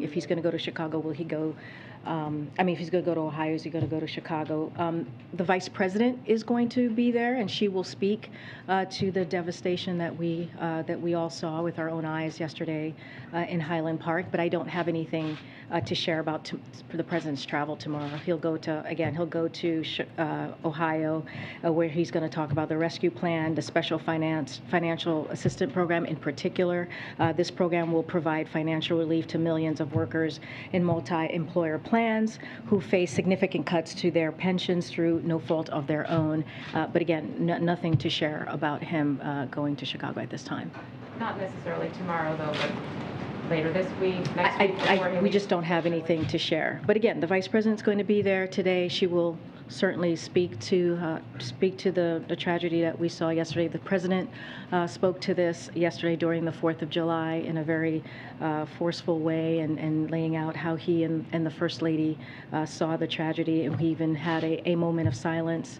If he's going to go to Chicago, will he go? If he's going to go to Ohio, is he going to go to Chicago? The vice president is going to be there, and she will speak to the devastation that we all saw with our own eyes yesterday in Highland Park. But I don't have anything to share about for the president's travel tomorrow. He'll go to Ohio, where he's going to talk about the rescue plan, the special financial assistance program in particular. This program will provide financial relief to millions of workers in multi-employer plans who face significant cuts to their pensions through no fault of their own. But again, nothing to share about him going to Chicago at this time. Not necessarily tomorrow, though, but later this week, next week? We just don't have anything to share. But again, the vice president's going to be there today. She will certainly speak to the tragedy that we saw yesterday. The president spoke to this yesterday during the 4th of July in a very forceful way, and laying out how he and the First Lady saw the tragedy, and we even had a moment of silence.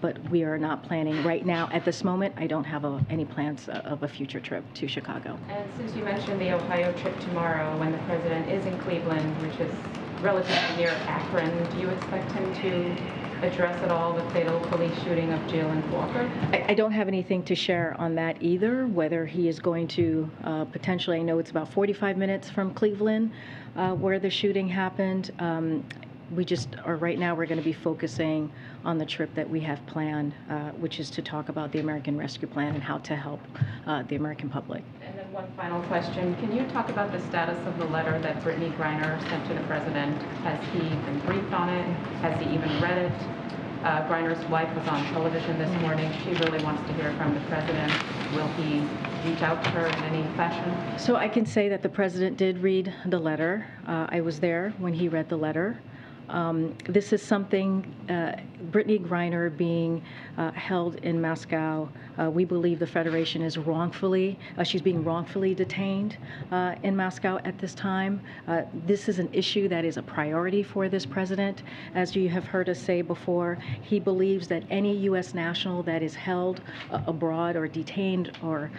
But we are not planning right now. At this moment, I don't have any plans of a future trip to Chicago. And since you mentioned the Ohio trip tomorrow, when the president is in Cleveland, which is relatively near Akron, do you expect him to address at all the fatal police shooting of Jalen Walker? I don't have anything to share on that either, whether he is going to potentially, I know it's about 45 minutes from Cleveland where the shooting happened. We just are right now, we're going to be focusing on the trip that we have planned, which is to talk about the American Rescue Plan and how to help the American public. And then one final question. Can you talk about the status of the letter that Brittney Griner sent to the president? Has he been briefed on it? Has he even read it? Griner's wife was on television this morning. She really wants to hear from the president. Will he reach out to her in any fashion? So I can say that the president did read the letter. I was there when he read the letter. This is something, Brittney Griner being held in Moscow, we believe the Federation is she's being wrongfully detained in Moscow at this time. This is an issue that is a priority for this president. As you have heard us say before, he believes that any U.S. national that is held abroad or detained or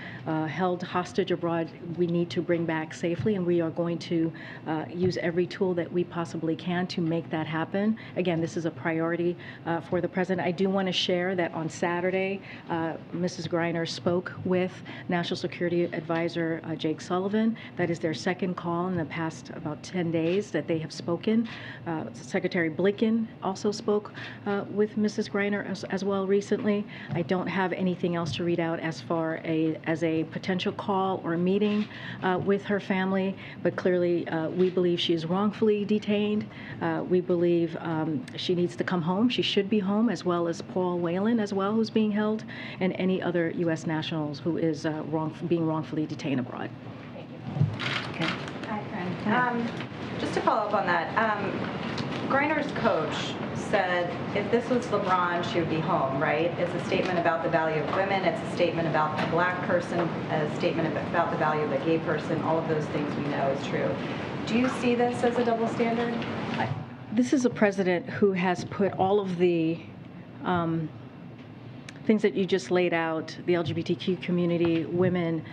held hostage abroad, we need to bring back safely, and we are going to use every tool that we possibly can to make that happen. Again, this is a priority for the president. I do want to share that on Saturday, Mrs. Griner spoke with National Security Advisor Jake Sullivan. That is their second call in the past about 10 days that they have spoken. Secretary Blinken also spoke with Mrs. Griner as well recently. I don't have anything else to read out as far as a potential call or meeting with her family, but clearly we believe she is wrongfully detained. We believe she needs to come home. She should be home, as well as Paul Whelan as well, who's being held, and any other U.S. nationals who is being wrongfully detained abroad. Thank you. Okay. Hi, Karine. Just to follow up on that, Griner's coach said if this was LeBron, she would be home, right? It's a statement about the value of women. It's a statement about a black person, a statement about the value of a gay person. All of those things we know is true. Do you see this as a double standard? This is a president who has put all of the things that you just laid out, the LGBTQ community, women,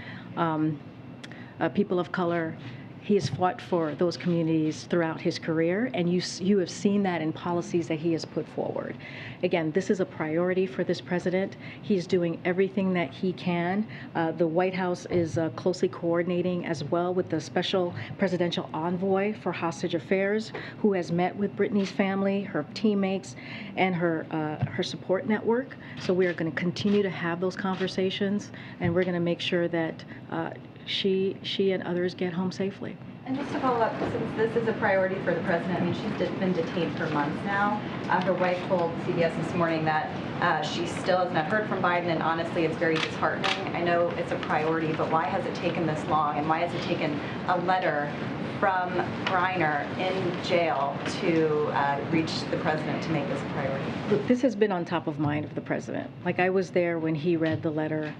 people of color. He has fought for those communities throughout his career, and you have seen that in policies that he has put forward. Again, this is a priority for this president. He's doing everything that he can. The White House is closely coordinating as well with the special presidential envoy for hostage affairs, who has met with Brittney's family, her teammates, and her support network. So we are going to continue to have those conversations, and we're going to make sure that she and others get home safely. And just to follow up, since this is a priority for the president, I mean, she's been detained for months now. Her wife told CBS this morning that she still has not heard from Biden, and honestly, it's very disheartening. I know it's a priority, but why has it taken this long, and why has it taken a letter from Griner in jail to reach the president to make this a priority? Look, this has been on top of mind of the president. Like, I was there when he read the letter,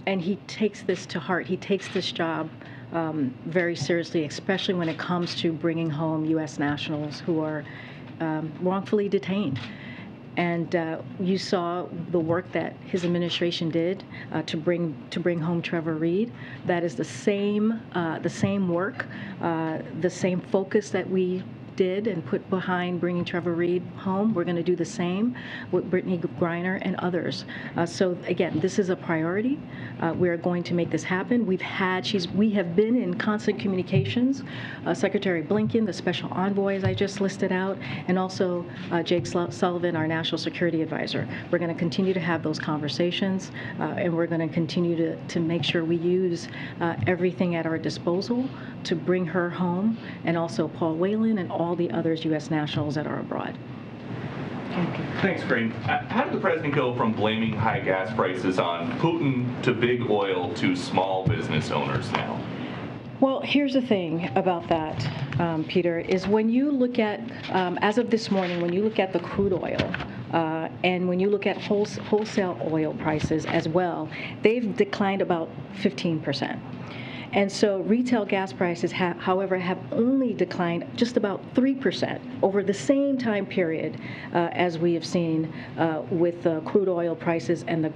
and he takes this to heart. He takes this job very seriously, especially when it comes to bringing home U.S. nationals who are wrongfully detained. And you saw the work that his administration did to bring home Trevor Reed. That is the same work, the same focus that we did and put behind bringing Trevor Reed home. We're going to do the same with Brittney Griner and others. So again, this is a priority. We're going to make this happen. We have been in constant communications. Secretary Blinken, the special envoy, as I just listed out, and also Jake Sullivan, our national security advisor. We're going to continue to have those conversations, and we're going to continue to make sure we use everything at our disposal to bring her home, and also Paul Whelan and all the others U.S. nationals that are abroad. Thanks, Karine. How did the president go from blaming high gas prices on Putin to big oil to small business owners now? Well, here's the thing about that, Peter, is when you look at, as of this morning, when you look at the crude oil, and when you look at wholesale oil prices as well, they've declined about 15%. And so retail gas prices, however, have only declined just about 3% over the same time period as we have seen with crude oil prices and the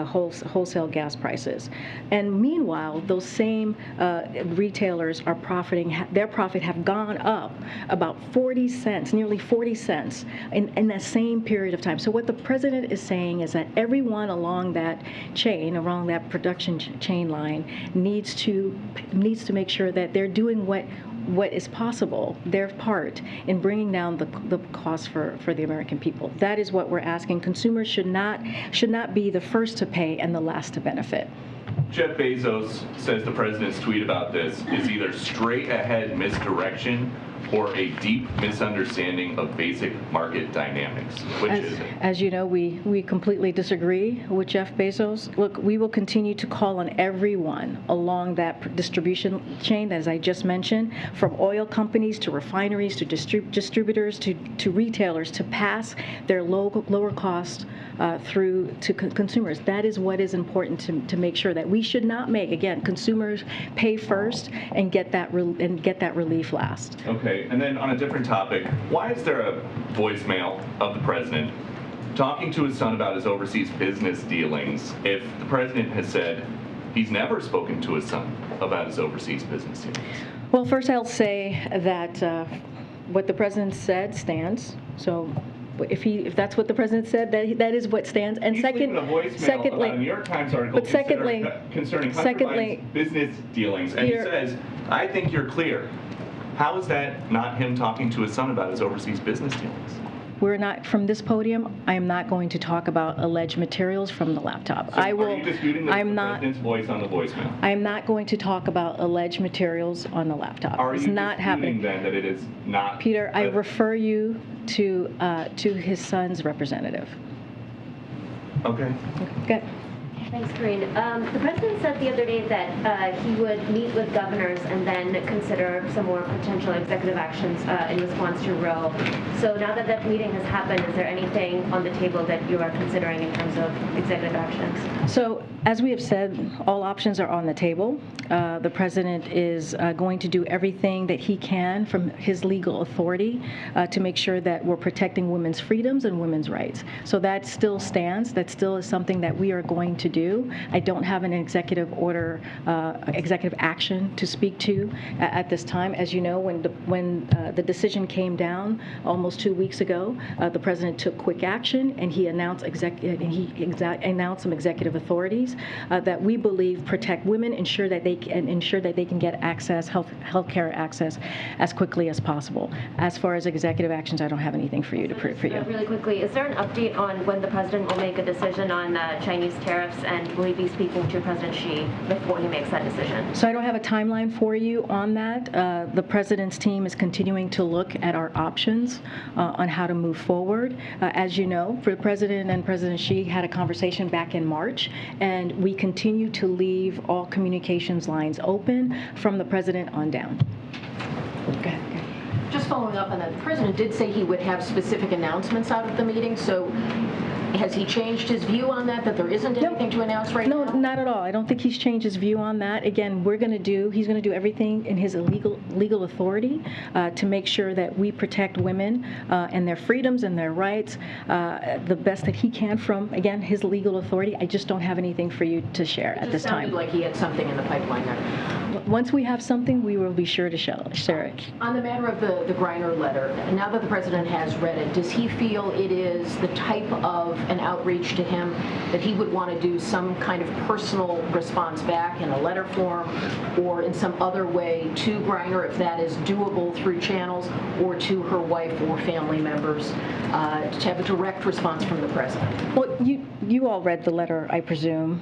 wholesale gas prices. And meanwhile, those same retailers are profiting. Their profit have gone up about 40 cents, nearly 40 cents in that same period of time. So what the president is saying is that everyone along that chain, along that production chain line, needs to make sure that they're doing what is possible, their part in bringing down the cost for the American people. That is what we're asking. Consumers should not be the first to pay and the last to benefit. Jeff Bezos says the president's tweet about this is either straight ahead misdirection or a deep misunderstanding of basic market dynamics. Which is it? As you know, we completely disagree with Jeff Bezos. Look, we will continue to call on everyone along that distribution chain, as I just mentioned, from oil companies to refineries to distributors to retailers, to pass their lower cost through to consumers. That is what is important to make sure that we should not make, again, consumers pay first and get that relief last. Okay, and then on a different topic, why is there a voicemail of the president talking to his son about his overseas business dealings if the president has said he's never spoken to his son about his overseas business dealings? Well, first I'll say that what the president said stands. So if that's what the president said, that is what stands. And secondly, a voicemail about a New York Times article concerning Hunter Biden's business dealings, and he says, "I think you're clear." How is that not him talking to his son about his overseas business dealings? We're not, from this podium, I am not going to talk about alleged materials from the laptop. So are you disputing the president's voice on the voicemail? I am not going to talk about alleged materials on the laptop. Are it's you not disputing happening. Then that it is not? Peter, I refer you to his son's representative. Okay. Good. Thanks, Karine. The president said the other day that he would meet with governors and then consider some more potential executive actions in response to Roe. So now that that meeting has happened, is there anything on the table that you are considering in terms of executive actions? So, as we have said, all options are on the table. The president is going to do everything that he can from his legal authority to make sure that we're protecting women's freedoms and women's rights. So that still stands. That still is something that we are going to do. I don't have an executive order, executive action to speak to at this time. As you know, when the decision came down almost 2 weeks ago, the president took quick action and he announced some executive authorities that we believe protect women, ensure that they can get access, health care access, as quickly as possible. As far as executive actions, I don't have anything for you for you. Really quickly, is there an update on when the president will make a decision on Chinese tariffs, and will he be speaking to President Xi before he makes that decision? So I don't have a timeline for you on that. The president's team is continuing to look at our options on how to move forward. As you know, for the president and President Xi had a conversation back in March, and we continue to leave all communications lines open from the president on down. Go ahead. Just following up on that, the president did say he would have specific announcements out of the meeting, so Has he changed his view on that there isn't anything to announce right now? No, not at all. I don't think he's changed his view on that. Again, he's going to do everything in his legal authority to make sure that we protect women and their freedoms and their rights the best that he can from, again, his legal authority. I just don't have anything for you to share at this time. It sounded like he had something in the pipeline there. Once we have something, we will be sure to share it. On the matter of the Griner letter, now that the president has read it, does he feel it is the type of an outreach to him that he would want to do some kind of personal response back in a letter form or in some other way to Griner, if that is doable through channels, or to her wife or family members, to have a direct response from the president? Well, you all read the letter, I presume.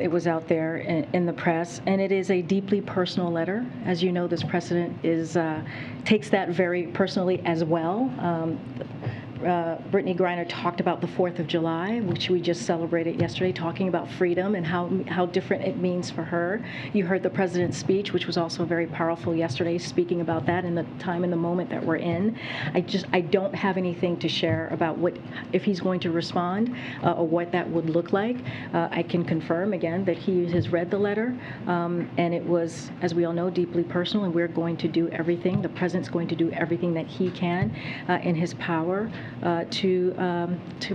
It was out there in the press, and it is a deeply personal letter. As you know, this president takes that very personally as well. Brittney Griner talked about the 4th of July, which we just celebrated yesterday, talking about freedom and how different it means for her. You heard the president's speech, which was also very powerful yesterday, speaking about that in the time and the moment that we're in. I don't have anything to share about if he's going to respond or what that would look like. I can confirm again that he has read the letter, and it was, as we all know, deeply personal, and we're going to do everything. The president's going to do everything that he can in his power to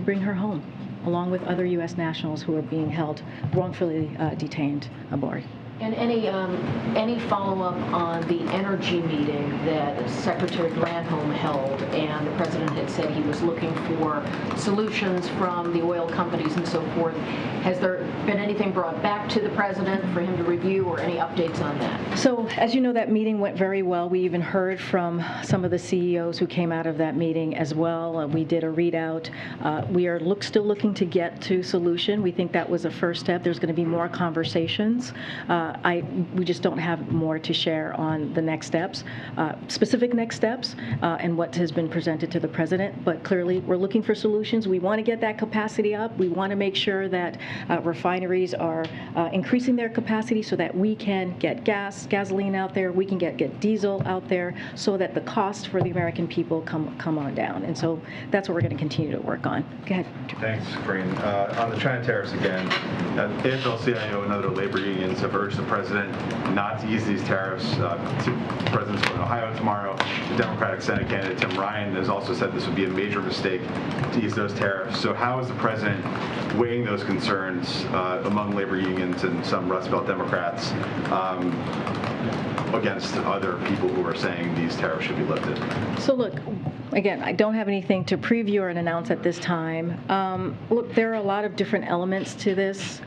bring her home, along with other U.S. nationals who are being held wrongfully detained, Bori. And any follow-up on the energy meeting that Secretary Granholm held, and the president had said he was looking for solutions from the oil companies and so forth. Has there been anything brought back to the president for him to review, or any updates on that? So, as you know, that meeting went very well. We even heard from some of the CEOs who came out of that meeting as well. We did a readout. We are still looking to get to solution. We think that was a first step. There's going to be more conversations. We just don't have more to share on the next steps, specific next steps, and what has been presented to the president. But clearly, we're looking for solutions. We want to get that capacity up. We want to make sure that refineries are increasing their capacity so that we can get gasoline out there, we can get diesel out there, so that the cost for the American people come on down. And so that's what we're going to continue to work on. Go ahead. Thanks, Karine. On the China tariffs again, AFL-CIO and other labor unions have urged the president not to ease these tariffs. The president's going to Ohio tomorrow. The Democratic Senate candidate Tim Ryan has also said this would be a major mistake to ease those tariffs. So how is the president weighing those concerns among labor unions and some Rust Belt Democrats against other people who are saying these tariffs should be lifted? So look, again, I don't have anything to preview or announce at this time. Look, there are a lot of different elements to this,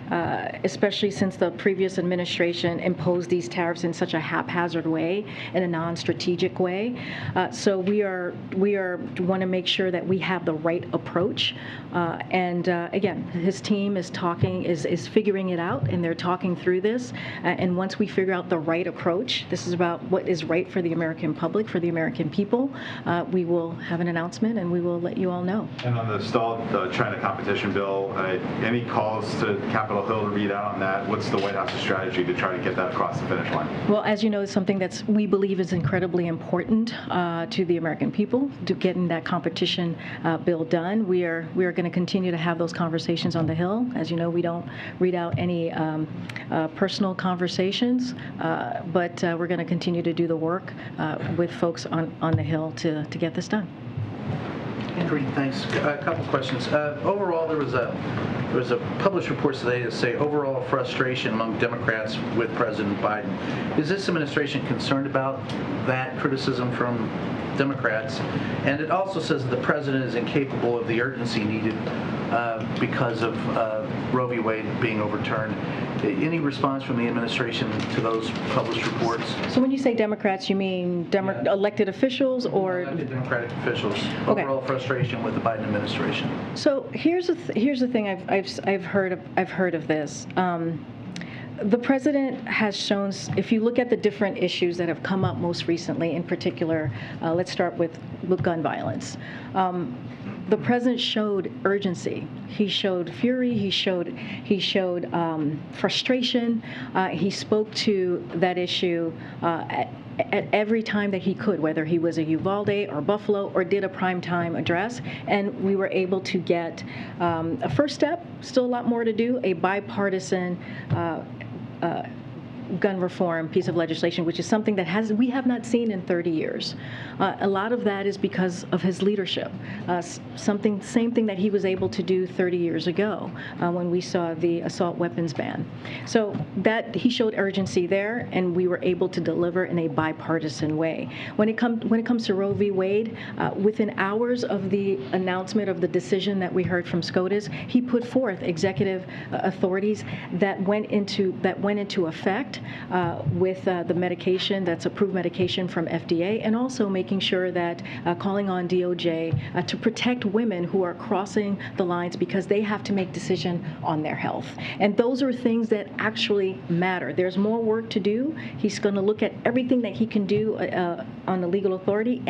especially since the previous administration imposed these tariffs in such a haphazard way, in a non-strategic way. So we want to make sure that we have the right approach. And again, his team is figuring it out, and they're talking through this. And once we figure out the right approach, this is about what is right for the American public, for the American people, we will have an announcement, and we will let you all know. And on the stalled China competition bill, any calls to Capitol Hill to read out on that? What's the White House's strategy to try to get that across the finish line? Well, as you know, it's something we believe is incredibly important to the American people, to getting that competition bill done. We are going to continue to have those conversations on the Hill. As you know, we don't read out any personal conversations, but we're going to continue to do the work with folks on the Hill to get this done. Karine, thanks. A couple questions. Overall, there was a published report today that say overall frustration among Democrats with President Biden. Is this administration concerned about that criticism from Democrats? And it also says that the president is incapable of the urgency needed because of Roe v. Wade being overturned. Any response from the administration to those published reports? So when you say Democrats, you mean elected officials or elected Democratic officials? Okay. Overall frustration with the Biden administration. So here's the thing I've heard of this. The president has shown, if you look at the different issues that have come up most recently, in particular, let's start with gun violence. The president showed urgency. He showed fury. He showed frustration. He spoke to that issue at every time that he could, whether he was at Uvalde or Buffalo or did a primetime address, and we were able to get a first step, still a lot more to do, a bipartisan gun reform piece of legislation, which is something that we have not seen in 30 years. A lot of that is because of his leadership. Same thing that he was able to do 30 years ago when we saw the assault weapons ban. So that he showed urgency there, and we were able to deliver in a bipartisan way. When it comes to Roe v. Wade, within hours of the announcement of the decision that we heard from SCOTUS, he put forth executive authorities that went into effect with the medication that's approved medication from FDA, and also making sure that calling on DOJ to protect women who are crossing the lines because they have to make decision on their health. And those are things that actually matter. There's more work to do. He's going to look at everything that he can do on the legal authority.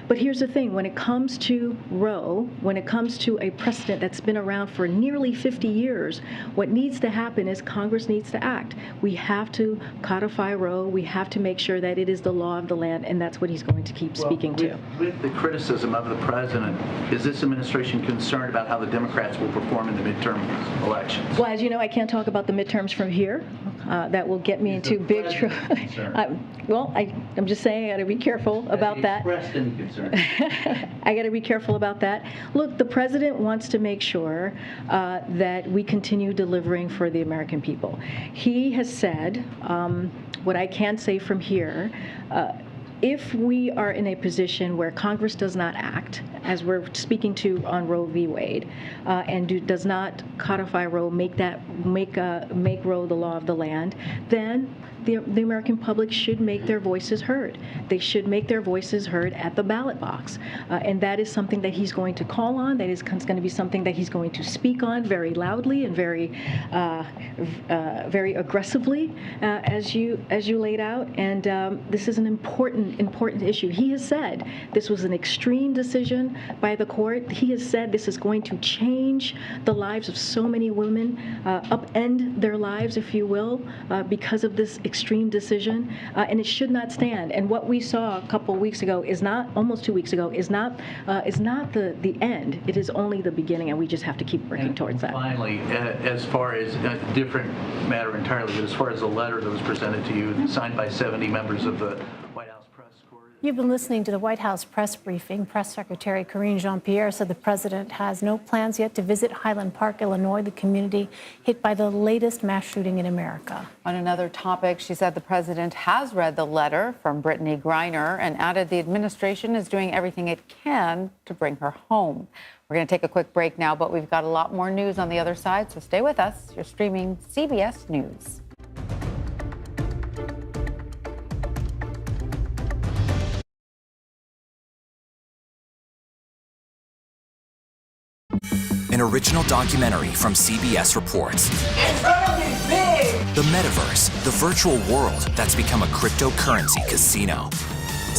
But here's the thing, when it comes to Roe, when it comes to a precedent that's been around for nearly 50 years, what needs to happen is Congress needs to act. We have to codify Roe. We have to make sure that it is the law of the land, and that's what he's going to keep speaking to. With the criticism of the president, is this administration concerned about how the Democrats will perform in the midterm elections? Well, as you know, I can't talk about the midterms from here. That will get me into big trouble. I'm just saying I got to be careful about that. Expressed any concern? I got to be careful about that. Look, the president wants to make sure that we continue delivering for the American people. He has said, what I can say from here, if we are in a position where Congress does not act, as we're speaking to on Roe v. Wade, and does not codify Roe, make Roe the law of the land, then the American public should make their voices heard. They should make their voices heard at the ballot box. And that is something that he's going to call on. That is going to be something that he's going to speak on very loudly and very aggressively, as you laid out. And this is an important issue. He has said this was an extreme decision by the court. He has said this is going to change the lives of so many women, upend their lives, if you will, because of this extreme decision, and it should not stand. And what we saw a couple weeks ago almost 2 weeks ago, is not the end. It is only the beginning, and we just have to keep working towards that. Finally, as far as a different matter entirely, but as far as the letter that was presented to you, signed by 70 members of the White House press corps. You've been listening to the White House press briefing. Press Secretary Karine Jean-Pierre said the president has no plans yet to visit Highland Park, Illinois, the community hit by the latest mass shooting in America. On another topic, she said the president has read the letter from Brittney Griner and added the administration is doing everything it can to bring her home. We're going to take a quick break now, but we've got a lot more news on the other side, so stay with us. You're streaming CBS News. An original documentary from CBS reports. It's gonna be big! The metaverse, the virtual world that's become a cryptocurrency casino.